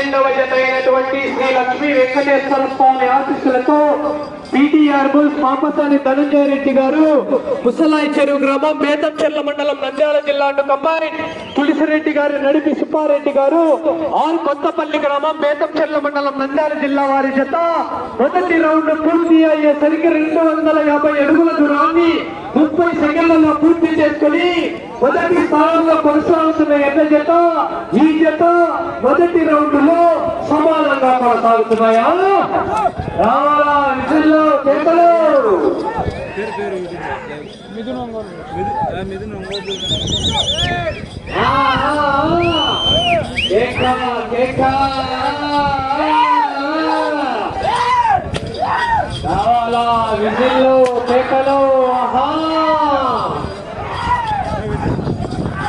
12వ జత అయినటువంటి శ్రీ లక్ష్మీ వెంకటేశ్వర స్వామి ఆశీస్సులతో పీటీఆర్ బుల్స్ మాపసాని ధనంజయ రెడ్డి గారు ముసలాయి చెరువు గ్రామం బేతంచెర్ల మండలం నంద్యాల జిల్లా కంబైన్ తులసిరెడ్డి గారు నడిపి సుబ్బారెడ్డి గారు ఆల్ కొత్తపల్లి గ్రామం బేతంచెర్ల మండలం నంద్యాల జిల్లా వారి జత మొదటి రౌండ్ పూర్తి అయ్యేసరికి 250 అడుగుల దూరాన్ని 30 సెకండ్లలో పూర్తి చేసుకుని మొదటి స్థానంలో కొనసాగుతున్న ఎడ్ల జత ఈ జత మొదటి రౌండ్ లో సమానంగా కొనసాగుతున్నాయా రావాలా విజుల్లో కేకలు రావాలా విజుల్లో కేకలు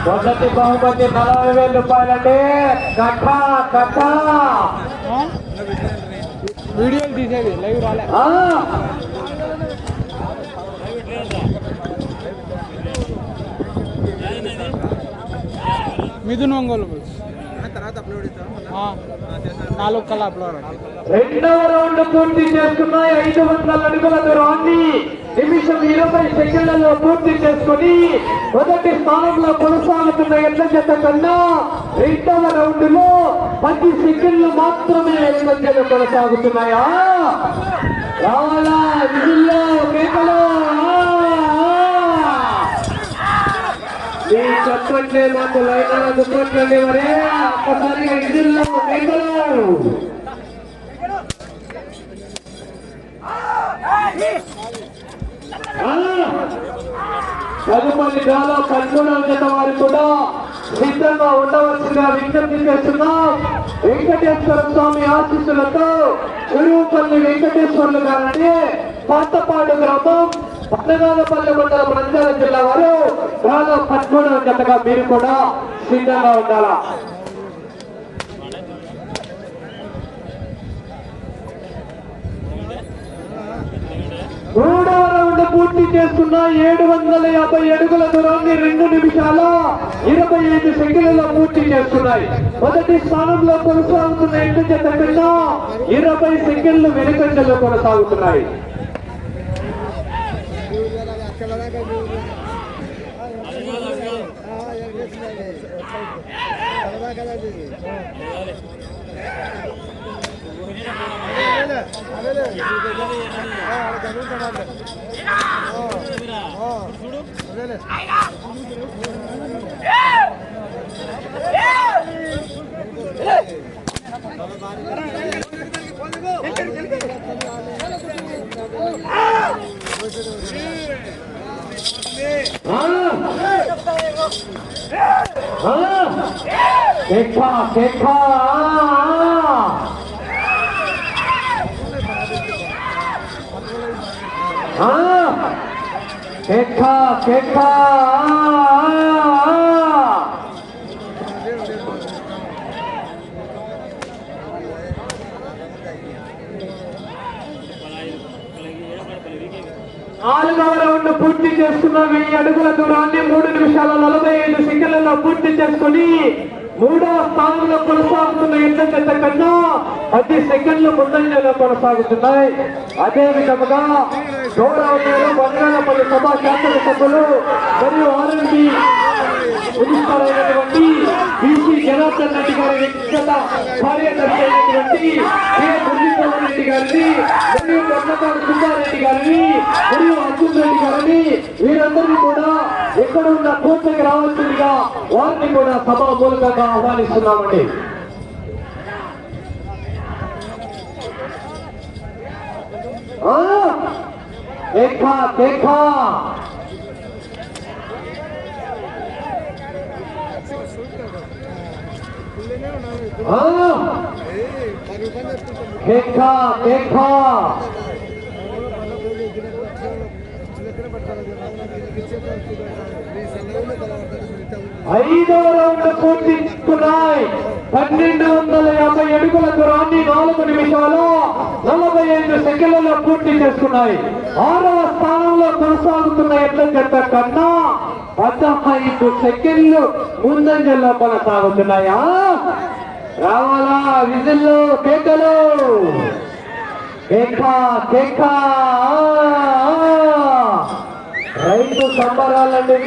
మొదటి బహుమతి 40,000 రూపాయలంటే కట్ట వీడియోలు తీసేది లైవ్ రాలే మిథున్ ఒంగోలు తర్వాత అప్లోడ్ 4 కల్లా అప్లోడ్. రెండవ రౌండ్ పూర్తి చేసుకున్నాయి. 500 అడుగుల దూరాన్ని నిమిషం 20 సెకండ్లలో పూర్తి చేసుకుని మొదటి స్థానంలో కొనసాగుతున్న ఎడ్ల జత కన్నా రెండవ రౌండ్ లో 10 సెకండ్లు మాత్రమే వెనుకంజలు కొనసాగుతున్నాయా రావాలా విజుల్లో కేకలు చెప్పట్లే మాకు లైనా చెప్పట్లండి మరే ఒక్కసారిగా విజుల్లో కేకలు తదుపరి డ్రాలో 13వ జత వారు కూడా సిద్ధంగా ఉండవలసిందిగా విజ్ఞప్తి చేస్తున్నాం. వెంకటేశ్వర స్వామి ఆశీస్సులతో చెరువుపల్లి వెంకటేశ్వర్లు గారంటే పాతపాడు గ్రామం పట్టణాలపల్లి మండలం నంద్యాల జిల్లా వారు డ్రాలో 13వ జతగా మీరు కూడా సిద్ధంగా ఉండాలా. మూడవ రౌండ్ పూర్తి చేస్తున్న 750 అడుగుల దూరాన్ని 2 నిమిషాల 25 సెకండ్లలో పూర్తి చేస్తున్నాయి. మొదటి స్థానంలో కొనసాగుతున్న ఎడ్ల జత కన్నా 20 సెకండ్లు వెనుకంజలో కొనసాగుతున్నాయి. నాలుగవ రౌండ్ పూర్తి చేసుకున్న 1000 అడుగుల దూరాన్ని 3 నిమిషాల 45 సెకండ్లలో పూర్తి చేసుకుని మూడవ స్థానంలో కొనసాగుతున్న ఎడ్ల జత కన్నా 10 సెకండ్లు ముందంజలో కొనసాగుతున్నాయి. అదే విధముగా గౌరవనీయులు బంగాళపల్లి సభ శాసనసభ్యులు మరియు ఆర్ఎంపీ మున్సిపలైనటువంటి బీసీ జనార్దన్ రెడ్డి గారి వ్యక్తిగత కార్యదర్శి అయినటువంటి కె మురళీధర్ రెడ్డి గారిని మరియు కొత్తపాడు సుబ్బారెడ్డి గారిని మరియు అర్జున్ రెడ్డి గారిని వీరందరినీ కూడా ఎక్కడ ఉన్న కోర్టుకి రావాల్సిందిగా వారిని కూడా సభా మూలకంగా ఆహ్వానిస్తున్నామండి. ఐదవ రౌండ్ పూర్తిస్తున్నాయి. 1250 అడుగుల దూరాన్ని 4 నిమిషాల 45 సెకండ్లలో పూర్తి చేసుకున్నాయి. 6వ స్థానంలో కొనసాగుతున్న ఎడ్ల జత కన్నా 15 సెకండ్లు ముందంజల్లో కొనసాగుతున్నాయా రావాలా విజిల్లు కేకలు కేక కేక రైతు సంబరాలండి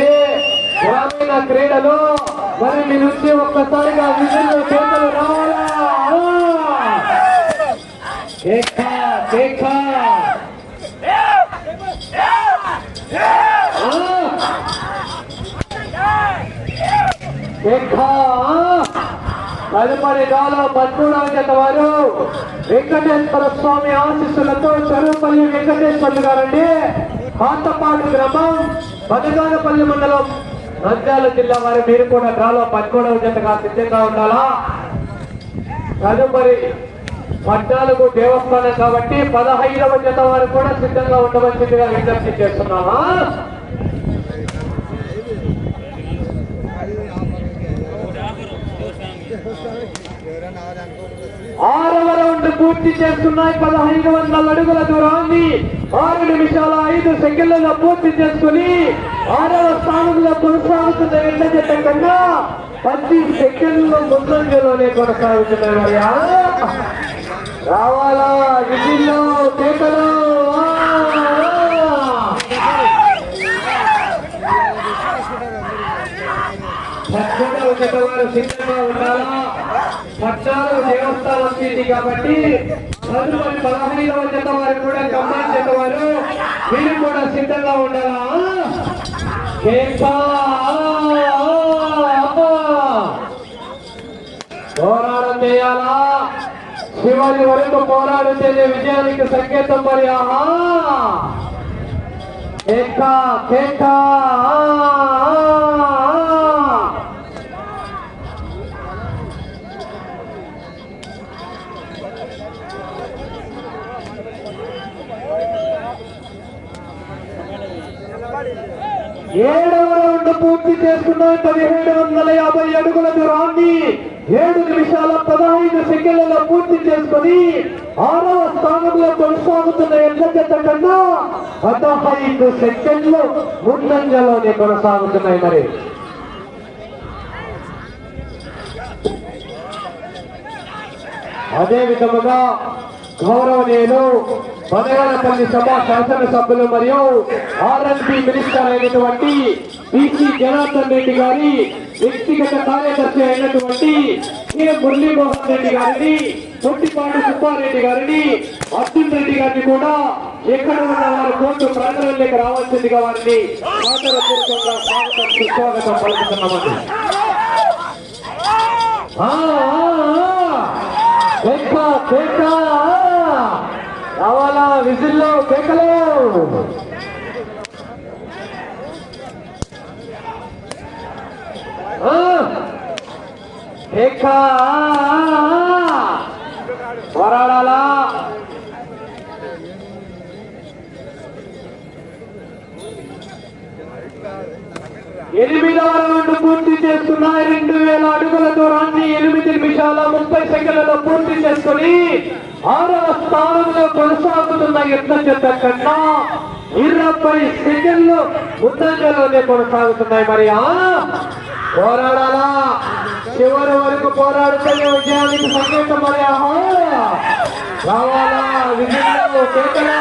గ్రామీణ క్రీడలు మరి మీ నుంచి ఒక్కసారిగా విజిల్లు కేకలు రావాలా కేక కేక తదుపరి గాలో 13వ జత వారు వెంకటేశ్వర స్వామి ఆశీస్సులతో చెరువుపల్లి వెంకటేశ్వర్లు గారండి పాతపాడు గ్రామం బదగానపల్లి మండలం నంద్యాల జిల్లా వారు మీరు కూడా గాలో 13వ జతగా సిద్ధంగా ఉండాలా. తదుపరి 14 దేవస్థానం కాబట్టి 15వ జత వారు కూడా సిద్ధంగా ఉండవలసిందిగా విజ్ఞప్తి చేస్తున్నామా. 6వ రౌండ్ పూర్తి చేస్తున్నాయి. 1500 అడుగుల దూరాన్ని 6 నిమిషాల 5 సెకండ్లలో పూర్తి చేసుకుని 6వ స్థానంలో కొనసాగుతున్న ఎండ జత కన్నా 10 సెకండ్ల ముందంజలోనే కొనసాగుతున్నాయి. రావాలా విజిల్లో కేకలు వారు సిద్ధంగా ఉండాలా. 14 దేవస్థానం సీటీ కాబట్టి తదుపరి 15వ జత వారు కూడా కంబైన్ జత వారు వీరు కూడా సిద్ధంగా ఉండాలా. పోరాటం చేయాలా చివరి వరకు పోరాడితే విజయానికి సంకేతం. మరి ఆహా కేక కేక 7వ రౌండ్ పూర్తి చేసుకున్నాయి. 1750 అడుగుల దూరాన్ని 7 నిమిషాల 15 సెకండ్లలో పూర్తి చేసుకుని 6వ స్థానంలో కొనసాగుతున్న ఎండ జత కన్నా 15 సెకండ్లు ముందంజలోనే కొనసాగుతున్నాయి. మరి అదే విధముగా గౌరవనీయులు బనగానపల్లి సభ శాసనసభ్యులు మరియు ఆర్ఎన్పి మినిస్టర్ అయినటువంటి పిసి జనార్దన్ రెడ్డి గారి వ్యక్తిగత కార్యదర్శి అయినటువంటి కె మురళీమోహన్ రెడ్డి గారిని, తొట్టిపాటి సుబ్బారెడ్డి గారిని, అర్జున్ రెడ్డి గారిని కూడా ఎక్కడ ఉన్న వారి కోర్టు ప్రాంగణంలోకి రావాల్సిందిగా వారిని ఆదరపూర్వకంగా సుస్వాగతం పలుకుతున్నామండి. రావాలా విజిల్లో కేకలు పోరాడాలా. 8వ రౌండ్ పూర్తి చేస్తున్నాయి. 2000 అడుగుల దూరాన్ని 8 నిమిషాల 30 సెకండ్లలో పూర్తి చేసుకుని 6వ స్థానంలో కొనసాగుతున్న ఎండ జత కన్నా 20 సెకండ్లు ముందంజలోనే కొనసాగుతున్నాయి. మరి పోరాడాలా చివరి వరకు పోరాడితే విజయానికి సంకేతం. మరి రావాలా విజయంలో కేకలు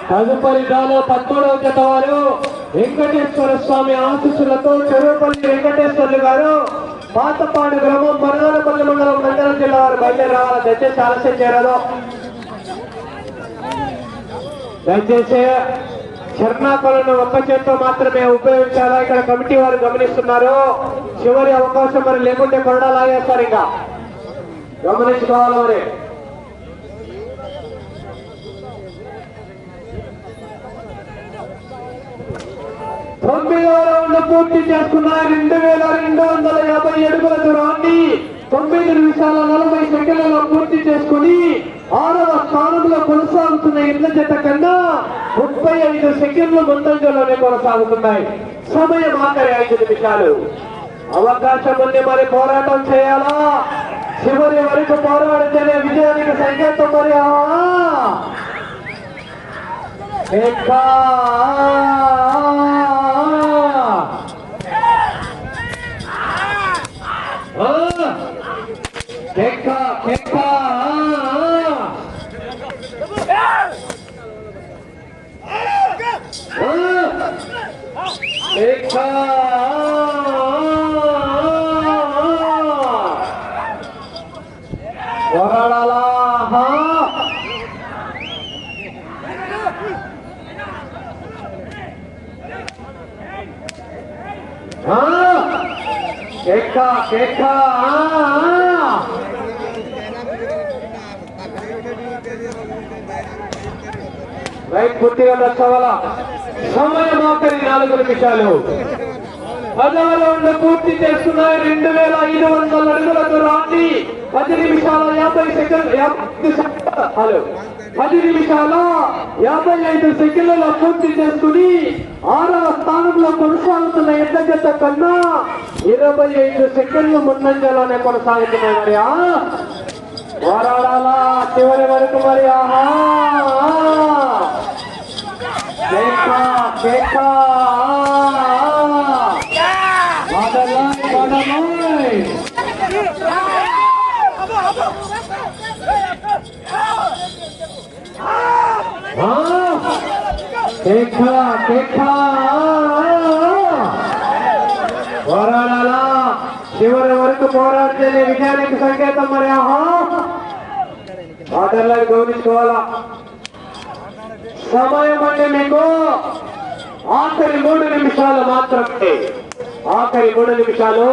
తదుపరి గాలో 13వ జత వారు వెంకటేశ్వర స్వామి ఆశీస్సులతో చెరువుపల్లి వెంకటేశ్వర్లు గారు పాతపాడు గ్రామం బనగానపల్లి మండలం నంద్యాల జిల్లా వారు బయలుదేరి రావాలి. దయచేసి ఆలస్యం చేయరాదు. దయచేసి చర్నాకులను ఒక్క చేత్తో మాత్రమే ఉపయోగించాలా. ఇక్కడ కమిటీ వారు గమనిస్తున్నారు. చివరి అవకాశం మరి లేకుంటే కొరడా లాగేస్తారు. ఇంకా గమనించుకోవాలి. మరి 9వ రౌండ్ పూర్తి చేసుకున్నారు. 2250 అడుగుల దూరాన్ని 9 నిమిషాల 40 సెకండ్లలో పూర్తి చేసుకుని 6వ స్థానంలో కొనసాగుతున్న ఎండ జత కన్నా 35 సెకండ్లు ముందంజలోనే కొనసాగుతున్నాయి. సమయం ఆఖరి 5 నిమిషాలు. అవకాశం ఉంది. మరి పోరాటం చేయాలా. చివరి వరకు పోరాడితేనే విజయానికి సంకేతం. మరి పోరాడాలా రైట్ పూర్తిగా దర్శవాల సమయం ఆఖరి 4 నిమిషాలు. 10వ రౌండ్ పూర్తి చేస్తున్నాయి. 2500 అడుగుల దూరాన్ని 10 నిమిషాల 50 సెకండ్లు హలో 10 నిమిషాల 55 సెకండ్లలో పూర్తి చేసుకుని 6వ స్థానంలో కొనసాగుతున్న ఎడ్ల జత కన్నా 25 సెకండ్లు ముందంజలోనే కొనసాగుతున్నాయి. మరి పోరాడాలా చివరి వరకు. మరి పోరాడాలా చివరి వరకు పోరాడితేనే విజయానికి సంకేతం. మరి ఆటల్లో గౌరవించుకోవాలా. సమయం అంటే మీకు ఆఖరి 3 నిమిషాలు మాత్రమే. ఆఖరి 3 నిమిషాలు.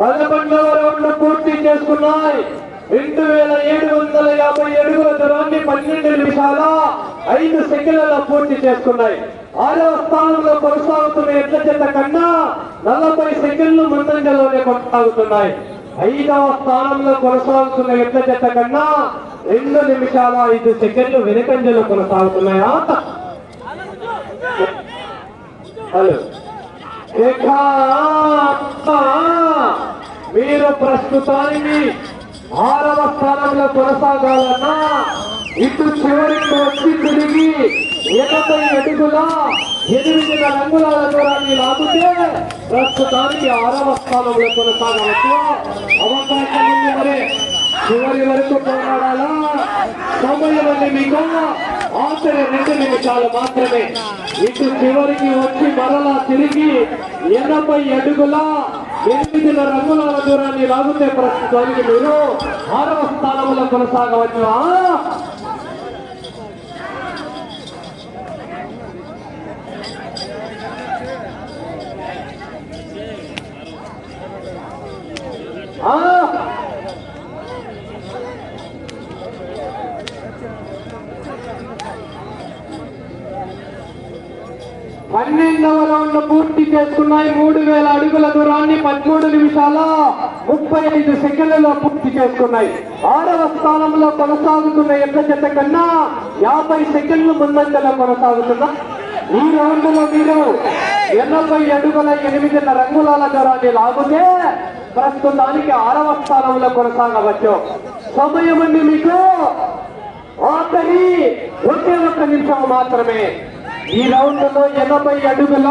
11వ రౌండ్ పూర్తి చేసుకున్నాయి. 2750 అడుగుల దూరాన్ని 12 నిమిషాల 5 సెకండ్లలో పూర్తి చేసుకున్నాయి. 6వ స్థానంలో కొనసాగుతున్న ఎడ్ల జత కన్నా 40 సెకండ్లు ముందంజలోనే కొనసాగుతున్నాయి. 5వ స్థానంలో కొనసాగుతున్న ఎడ్ల జత కన్నా 2 నిమిషాల 5 సెకండ్లు వెనుకంజలో కొనసాగుతున్నాయా? హలో మీరు ప్రస్తుతానికి 6వ స్థానంలో కొనసాగాలన్నా ఇటు చివరికి వచ్చి తిరిగి 80 అడుగుల 8 రంగుల దూరాన్ని లాగితే ప్రస్తుతానికి 6వ స్థానంలో కొనసాగవచ్చు. అవకాశం ఉంది. మరి చివరి వరకు పోరాడాలా. సమయం అంటే మీకు ఆఖరి 2 నిమిషాలు మాత్రమే. ఇటు చివరికి వచ్చి మరలా తిరిగి 80 అడుగుల 8 రంగుల దూరాన్ని లాగితే ప్రస్తుతానికి మీరు 6వ స్థానంలో కొనసాగవచ్చు. పన్నెండవ రౌండ్ పూర్తి చేసుకున్నాయి. 3000 అడుగుల దూరాన్ని 13 నిమిషాల 35 సెకండ్లలో పూర్తి చేసుకున్నాయి. 6వ స్థానంలో కొనసాగుతున్న ఎడ్ల జత కన్నా 50 సెకండ్లు ముందంజలో కొనసాగుతున్న ఈ రౌండ్ లో మీరు 80 అడుగుల 8 రంగుల దూరాన్ని లాగితే ప్రస్తుతానికి 6వ స్థానంలో కొనసాగవచ్చు. సమయం అండి మీకు ఆఖరి 1 నిమిషం మాత్రమే. ఈ రౌండ్ లో 80 అడుగుల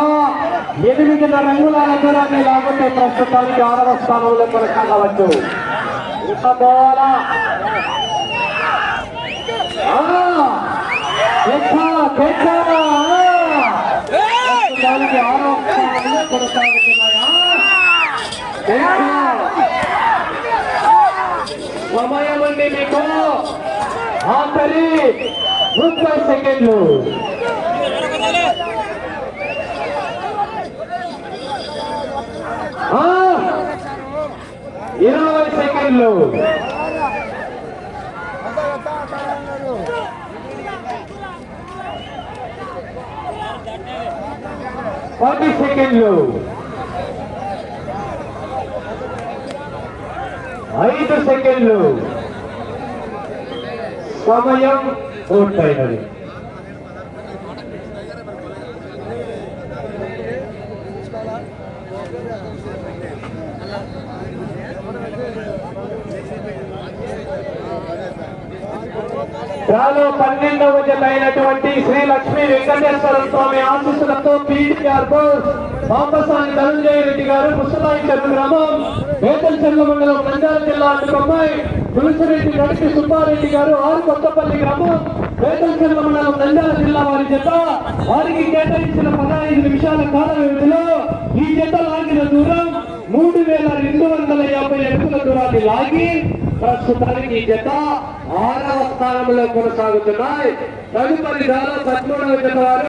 8 రంగుల దూరాన్ని లాగితే ప్రస్తుతానికి 6వ స్థానంలో కొనసాగవచ్చు. ప్రస్తుతానికి 6వ స్థానంలో కొనసాగుతున్నాయా? సమయం అండి మీకు ఆఖరి 30 సెకండ్లు. 20 సెకండ్లు. 40 సెకండ్లు. 5 సెకండ్లు. సమయం పూర్తయినది. రాలో 12వ జత అయినటువంటి శ్రీ లక్ష్మీ వెంకటేశ్వర స్వామి ఆశీస్సులతో పీటీఆర్ బోస్ పాపసాని ధనంజయ రెడ్డి గారు ముసలాయి చెరువు గ్రామం వేతల్చెర్ల మండలం నంద్యాల జిల్లా అడ్డుకొమ్మాయి తులసిరెడ్డి నడిపి సుబ్బారెడ్డి గారు ఆరు కొత్తపల్లి గ్రామం వేతల్చెర్ల మండలం నంద్యాల జిల్లా వారి జత వారికి కేటాయించిన 15 నిమిషాల కాల వ్యవధిలో ఈ జత లాగిన దూరం 3250 అడుగుల దూరాన్ని లాగి ప్రస్తుతానికి ఈ జత 6వ స్థానంలో కొనసాగుతున్నాయి. తదుపరి 13వ జత వారు